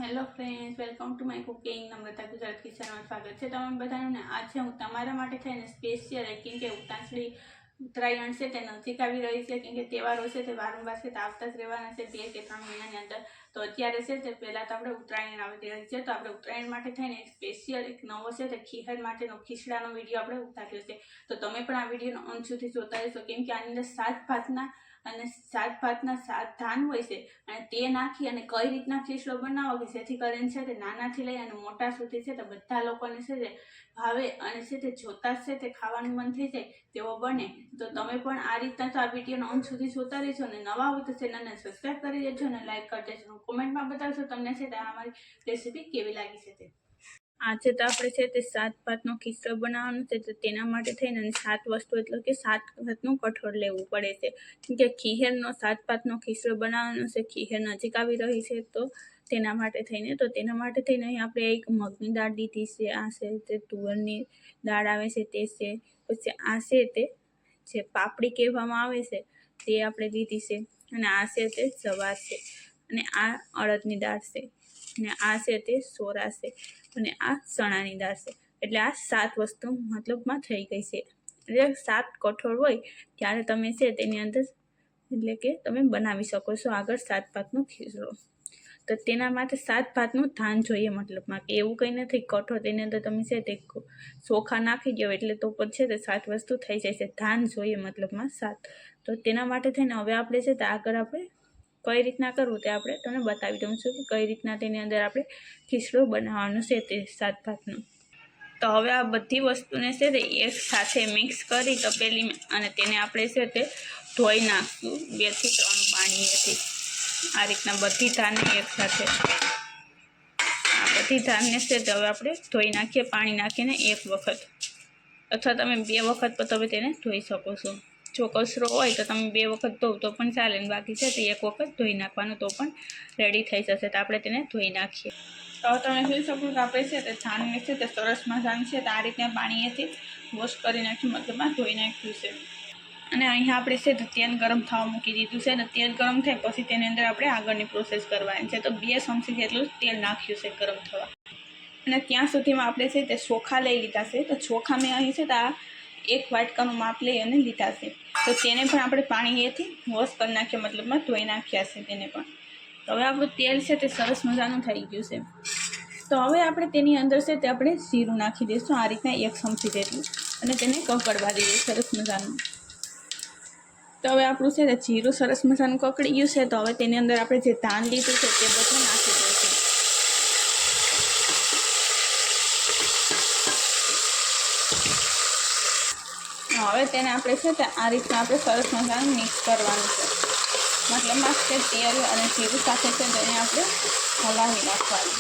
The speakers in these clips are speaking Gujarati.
Hello friends, welcome to my cooking Namrata Gujarat kitchen में स्वागत है तमाम बधाने। आज हूँ तमारा माटे थईने स्पेशियल केम के उत्तरायण से नजीक आवी रही है केम के तहेवारो से वारंवार से आवता ज रहेवाना छे 2 के 3 महीनानी अंदर। तो अत्यारे से पहला तो आपणे उत्तरायण आवी रही है, तो आपणे उत्तरायण माटे थईने स्पेशियल एक नवो से खीहर माटेनो खीचड़ानो विडियो आपणे उतार्यो छे। तो तमे पण आ विडियोनो अंत सुधी जोता रहेशो केम के आनी अंदर 7 भातना અને 7 ભાતના 7 ધાન હોય છે અને તે નાખી અને કઈ રીતના ખીચડો બનાવો કે જેથી કરીને છે તે નાનાથી લઈ અને મોટા સુધી છે તે બધા લોકોને છે તે ભાવે અને છે તે જોતા છે તે ખાવાનું મન થઈ જાય તેવો બને। તો તમે પણ આ રીતના તો આ વિડીયોનો અંત સુધી જોતા રહેજો અને નવા હોય તો ચેનલને સબસ્ક્રાઇબ કરી દેજો અને લાઈક કરી દેજો। કોમેન્ટમાં બતાવશો તમને છે તે અમારી રેસીપી કેવી લાગી છે તે। આજે તો આપણે છે તે 7 ભાતનો ખીચડો બનાવવાનો છે, તો તેના માટે થઈને 7 વસ્તુ એટલે કે 7 ભાતનું કઠોળ લેવું પડે છે, કેમ કે ખીહેરનો 7 ભાતનો ખીચડો બનાવવાનો છે। ખીહેર નજીક આવી રહી છે તો તેના માટે થઈને અહીં આપણે એક મગની દાળ લીધી છે, આ છે તે તુવેરની દાળ આવે છે તે છે, પછી આ છે તે જે પાપડી કહેવામાં આવે છે તે આપણે લીધી છે, અને આ છે તે જવાર છે, અને આ અડદની દાળ છે, અને આ છે તે સોરા છે, અને આ ચણાની દાળ છે। એટલે આ 7 વસ્તુ મતલબમાં થઈ ગઈ છે। એટલે 7 કઠોળ હોય ત્યારે તમે છે તેની અંદર એટલે કે તમે બનાવી શકો છો આગળ 7 ભાતનો ખીચડો। તો તેના માટે 7 ભાતનું ધાન જોઈએ, મતલબમાં કે એવું કંઈ નથી કઠોળ તેની અંદર તમે છે તે ચોખા નાખી દો એટલે તો પછી તે 7 વસ્તુ થઈ જાય છે, ધાન જોઈએ મતલબમાં 7। તો તેના માટે થઈને હવે આપણે છે તે આગળ આપણે કઈ રીતના કરવું તે આપણે તમને બતાવી દઉં છું કે કઈ રીતના તેની અંદર આપણે ખીચડો બનાવવાનો છે તે 7 ભાતનો। તો હવે આ બધી વસ્તુને છે તે એક સાથે મિક્સ કરી તપેલી અને તેને આપણે છે તે ધોઈ નાખશું 2 થી 3 પાણીથી। આ રીતના બધી ધાનને એક સાથે આ બધી ધાનને છે તે હવે આપણે ધોઈ નાખીએ પાણી નાખીને એક વખત, અથવા તમે 2 વખત પણ તમે તેને ધોઈ શકો છો। જો કચરો હોય તો તમે 2 વખત ધોવ તો પણ ચાલે, ને બાકી છે તે 1 વખત ધોઈ નાખવાનું તો પણ રેડી થઈ જશે। તો આપણે તેને ધોઈ નાખીએ। તો તમે જોઈ શકો કે આપણે છે તે ધાનને છે તે સરસ મજાનું છે તે આ રીતના પાણીએથી વોશ કરી નાખ્યું, મતલબમાં ધોઈ નાખ્યું છે। અને અહીંયા આપણે છે તે તેલ ગરમ થવા મૂકી દીધું છે, અને તેલ ગરમ થાય પછી તેની અંદર આપણે આગળની પ્રોસેસ કરવાની છે। તો 2 ચમચી જેટલું તેલ નાખ્યું છે ગરમ થવા, અને ત્યાં સુધીમાં આપણે છે તે ચોખા લઈ લીધા છે। તો ચોખા મેં અહીં છે તો આ 1 વાટકાનું માપ લઈ અને લીધા છે, તો તેને પણ આપણે પાણીએથી વોશ કરી નાખ્યા, મતલબમાં ધોઈ નાખ્યા છે તેને પણ। તો હવે આપણું તેલ છે તે સરસ મજાનું થઈ ગયું છે। તો હવે આપણે તેની અંદર છે તે આપણે જીરું નાખી દઈશું આ રીતના 1 ચમચી જેટલું, અને તેને કકડવા દઈએ સરસ મજાનું। તો હવે આપણું છે તે જીરું સરસ મજાનું કકડી ગયું છે, તો હવે તેની અંદર આપણે જે ધાન લીધું છે તે બધું નાખી દઈશું। હવે તેને આપણે છે તે આ રીતના આપણે સરસ મજાનું મિક્સ કરવાનું છે, મતલબમાં કે તેલ અને જીરું સાથે છે તેને આપણે હલાવી નાખવાનું।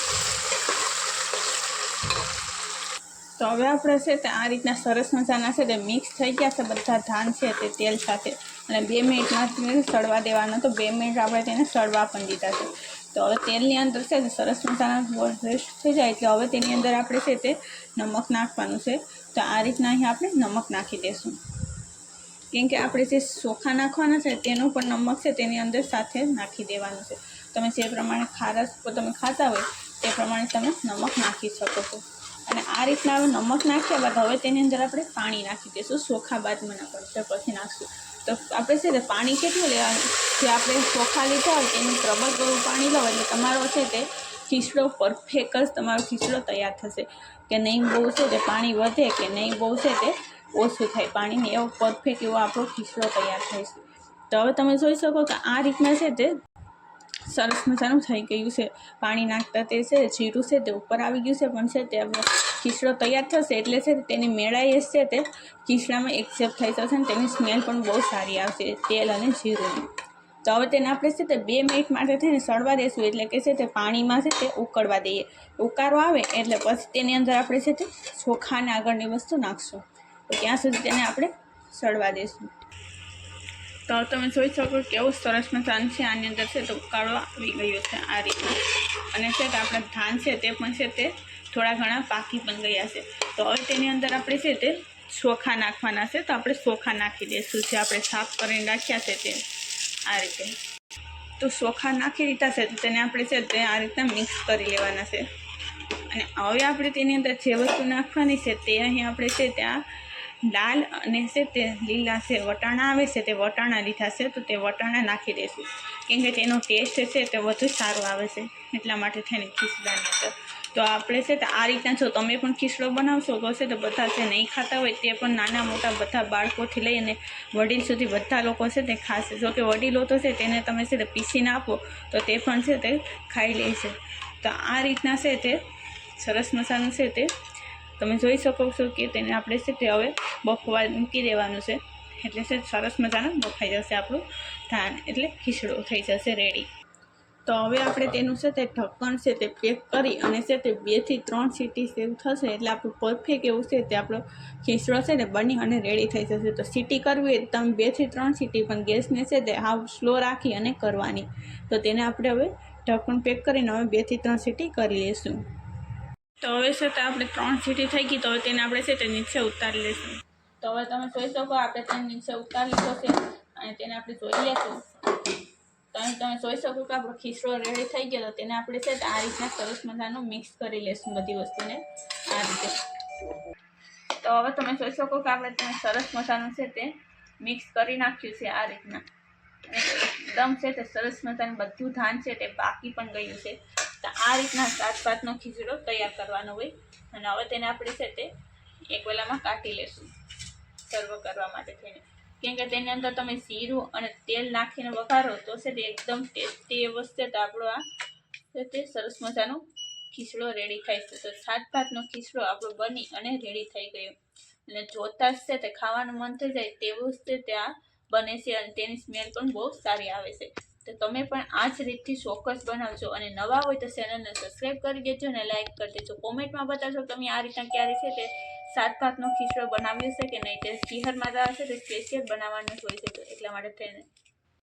તો હવે આપણે છે તે આ રીતના સરસ મજાના છે તે મિક્સ થઈ ગયા છે બધા ધાન છે તે તેલ સાથે, અને 2 મિનિટમાં સળવા દેવાના। તો 2 મિનિટ આપણે તેને સળવા પણ દીધા છે। તો હવે તેલની અંદર છે તે સરસ મજાના રેસ્ટ થઈ જાય એટલે હવે તેની અંદર આપણે છે તે નમક નાખવાનું છે। તો આ રીતના અહીં આપણે નમક નાખી દઈશું, કેમ કે આપણે જે ચોખા નાખવાના છે તેનું પણ નમક છે તેની અંદર સાથે નાખી દેવાનું છે। તમે જે પ્રમાણે ખારસ તમે ખાતા હોય તે પ્રમાણે તમે નમક નાખી શકો છો। અને આ રીતના હવે નમક નાખ્યા બાદ હવે તેની અંદર આપણે પાણી નાખી દઈશું, ચોખા બાદ મને પડશે પછી નાખશું। તો આપણે છે તે પાણી કેટલું લેવાનું, જે આપણે ચોખા લીધા હોય એનું પ્રબળ ગળું પાણી લો એટલે તમારો છે તે ખીચડો પરફેક્ટ જ તમારો ખીચડો તૈયાર થશે, કે નહીં બહુ છે તે પાણી વધે કે નહીં બહુ છે તે ઓછું થાય પાણીને, એવો પરફેક્ટ એવો આપણો ખીચડો તૈયાર થાય છે। તો હવે તમે જોઈ શકો કે આ રીતના છે તે સરસ મજાનું થઈ ગયું છે। પાણી નાખતા તે છે જીરું છે તે ઉપર આવી ગયું છે, પણ છે તે હવે ખીચડો તૈયાર થશે એટલે છે તેની મેળાઈ છે તે ખીચડામાં એક્સેપ્ટ થઈ જશે, અને તેની સ્મેલ પણ બહુ સારી આવશે તેલ અને જીરુંની। તો હવે તેને આપણે છે તે 2 મિનિટ માટે થઈને સળવા દઈશું, એટલે કે છે તે પાણીમાં છે તે ઉકળવા દઈએ। ઉકાળો આવે એટલે પછી તેની અંદર આપણે છે તે ચોખા અને આગળની વસ્તુ નાખશું, તો ત્યાં સુધી તેને આપણે સળવા દઈશું। તો તમે જોઈ શકો કેવું સરસ મજાનું છે, આની અંદર છે તો ઉકાળો આવી ગયો છે આ રીતના, અને છે કે આપણા ધાન છે તે પણ છે તે થોડા ઘણા પાકી પણ ગયા છે। તો હવે તેની અંદર આપણે છે તે ચોખા નાખવાના છે, તો આપણે ચોખા નાખી દઈશું જે આપણે સાફ કરીને રાખ્યા છે તે આ રીતે। તો ચોખા નાખી દીધા છે તો તેને આપણે છે તે આ રીતના મિક્સ કરી લેવાના છે. અને હવે આપણે તેની અંદર જે વસ્તુ નાખવાની છે તે અહીં આપણે છે ત્યાં દાળ અને છે તે લીલા છે વટાણા આવે છે તે વટાણા લીધા છે તો તે વટાણા નાખી દઈશું, કેમ કે તેનો ટેસ્ટ છે તે વધુ સારો આવે છે એટલા માટે થઈને ખીચડાની અંદર. તો આપણે છે તો આ રીતના જો તમે પણ ખીચડો બનાવશો તો છે તો બધા છે નહીં ખાતા હોય તે પણ નાના મોટા બધા બાળકોથી લઈને વડીલ સુધી બધા લોકો છે તે ખાશે. જો કે વડીલો તો છે તેને તમે છે તે પીસીને આપો તો તે પણ છે તે ખાઈ લે છે. તો આ રીતના છે તે સરસ મસાનું છે તે તમે જોઈ શકો છો કે તેને આપણે છે તે હવે બફવા મૂકી દેવાનું છે, એટલે છે સરસ મજાનું બફાઈ જશે આપણું ધાન, એટલે ખીચડો થઈ જશે રેડી. તો હવે આપણે તેનું છે તે ઢક્કણ છે તે પેક કરી અને છે તે 2 થી 3 સીટી સેવ થશે એટલે આપણું પરફેક્ટ એવું છે તે આપણો ખીચડો છે તે બની અને રેડી થઈ જશે. તો સીટી કરવી હોય તમે 2 થી 3 સીટી, પણ ગેસને છે તે હાવ સ્લો રાખી અને કરવાની. તો તેને આપણે હવે ઢક્કણ પેક કરીને હવે 2 થી 3 સીટી કરી લઈશું. તો હવે છે તે આપણે 3 સીટી થઈ ગઈ તો હવે તેને આપણે છે તે નીચે ઉતારી લઈશું. તો હવે તમે જોઈ શકો આપણે તેને નીચે ઉતારી લીધો છે અને તેને આપણે જોઈ લઈશું. તો અહીં તમે જોઈ શકો કે આપણો ખીચડો રેડી થઈ ગયો. તો તેને આપણે છે આ રીતના સરસ મજાનું મિક્સ કરી લઈશું બધી વસ્તુને આ રીતે. તો હવે તમે જોઈ શકો કે આપણે તેને સરસ મજાનું છે તે મિક્સ કરી નાખ્યું છે આ રીતના. એકદમ છે તે સરસ મજાનું બધું ધાન છે તે બાકી પણ ગયું છે. તો આ રીતના 7 ભાતનો ખીચડો તૈયાર કરવાનો હોય. અને હવે તેને આપણે છે તે એક વેલામાં કાઢી લેશું સર્વ કરવા માટે થઈને, કેમ કે તેની અંદર તમે જીરું અને તેલ નાખીને વઘારો તો છે તે એકદમ ટેસ્ટી એવો છે તો આપણો આ છે તે સરસ મજાનો ખીચડો રેડી થાય છે. તો 7 ભાતનો ખીચડો આપણો બની અને રેડી થઈ ગયો અને જોતા જ છે તે ખાવાનું મન થઈ જાય તેવું જ તે ત્યાં બને છે અને તેની સ્મેલ પણ બહુ સારી આવે છે. તો તમે પણ આ જ રીતથી ચોક્કસ બનાવજો અને નવા હોય તો ચેનલને સબસ્ક્રાઈબ કરી દેજો અને લાઈક કરી દેજો. કોમેન્ટમાં બતાવજો તમે આ રીતના ક્યારે છે તે 7 ભાતનો ખીચડો બનાવ્યો છે કે નહીં. તે શિહરમાં આવે છે તે સ્પેશિયલ બનાવવાનું હોય છે તો એટલા માટે થઈને